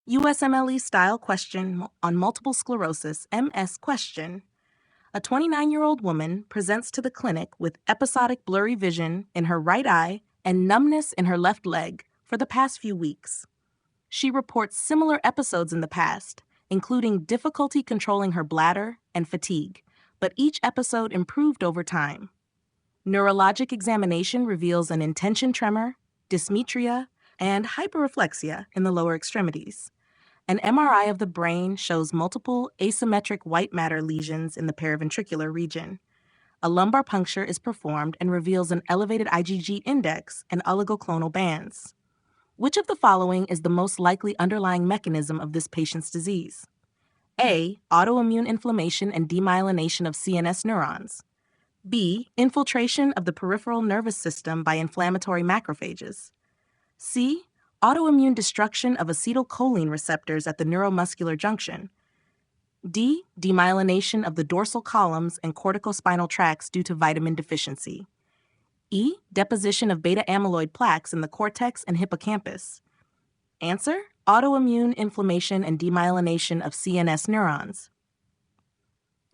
USMLE style question on multiple sclerosis MS question. A 29-year-old woman presents to the clinic with episodic blurry vision in her right eye and numbness in her left leg for the past few weeks. She reports similar episodes in the past, including difficulty controlling her bladder and fatigue, but each episode improved over time. Neurologic examination reveals an intention tremor, dysmetria, and hyperreflexia in the lower extremities. An MRI of the brain shows multiple asymmetric white matter lesions in the paraventricular region. A lumbar puncture is performed and reveals an elevated IgG index and oligoclonal bands. Which of the following is the most likely underlying mechanism of this patient's disease? A. Autoimmune inflammation and demyelination of CNS neurons. B. Infiltration of the peripheral nervous system by inflammatory macrophages. C. Autoimmune destruction of acetylcholine receptors at the neuromuscular junction. D. Demyelination of the dorsal columns and corticospinal tracts due to vitamin deficiency. E. Deposition of beta amyloid plaques in the cortex and hippocampus. Answer: autoimmune inflammation and demyelination of CNS neurons.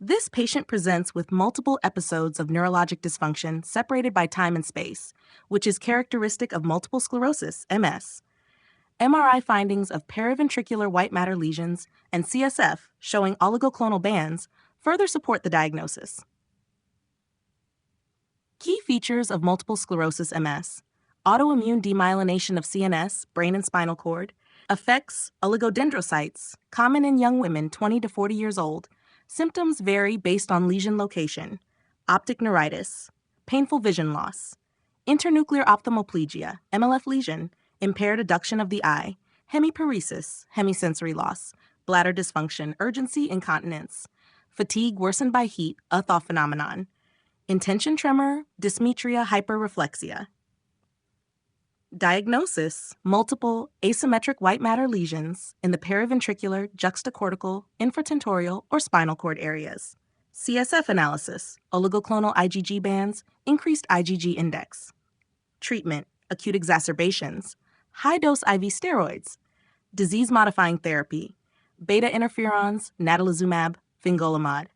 This patient presents with multiple episodes of neurologic dysfunction separated by time and space, which is characteristic of multiple sclerosis, MS. MRI findings of paraventricular white matter lesions and CSF showing oligoclonal bands further support the diagnosis. Key features of multiple sclerosis MS: autoimmune demyelination of CNS, brain and spinal cord, affects oligodendrocytes, common in young women 20 to 40 years old. Symptoms vary based on lesion location: optic neuritis, painful vision loss, internuclear ophthalmoplegia, MLF lesion, impaired adduction of the eye, hemiparesis, hemisensory loss, bladder dysfunction, urgency, incontinence, fatigue worsened by heat, a thaw phenomenon, intention tremor, dysmetria, hyperreflexia. Diagnosis: multiple asymmetric white matter lesions in the paraventricular, juxtacortical, infratentorial, or spinal cord areas. CSF analysis: oligoclonal IgG bands, increased IgG index. Treatment: acute exacerbations, high-dose IV steroids, disease-modifying therapy, beta interferons, natalizumab, fingolimod.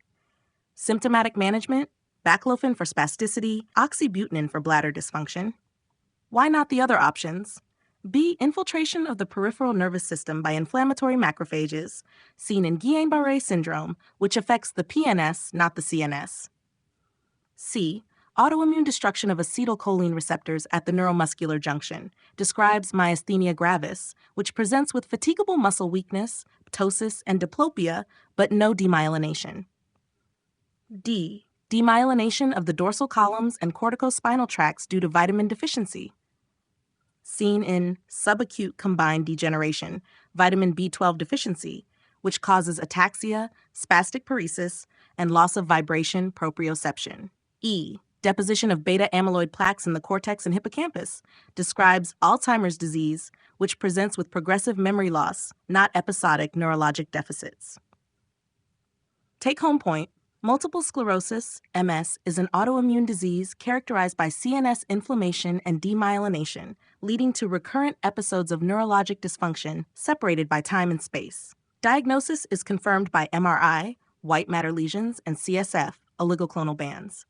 Symptomatic management: baclofen for spasticity, oxybutynin for bladder dysfunction. Why not the other options? B. Infiltration of the peripheral nervous system by inflammatory macrophages, seen in Guillain-Barré syndrome, which affects the PNS, not the CNS. C. Autoimmune destruction of acetylcholine receptors at the neuromuscular junction, describes myasthenia gravis, which presents with fatigable muscle weakness, ptosis, and diplopia, but no demyelination. D. Demyelination of the dorsal columns and corticospinal tracts due to vitamin deficiency, seen in subacute combined degeneration, vitamin B12 deficiency, which causes ataxia, spastic paresis, and loss of vibration proprioception. E. Deposition of beta amyloid plaques in the cortex and hippocampus, describes Alzheimer's disease, which presents with progressive memory loss, not episodic neurologic deficits. Take-home point: multiple sclerosis, MS, is an autoimmune disease characterized by CNS inflammation and demyelination, leading to recurrent episodes of neurologic dysfunction separated by time and space. Diagnosis is confirmed by MRI, white matter lesions, and CSF, oligoclonal bands.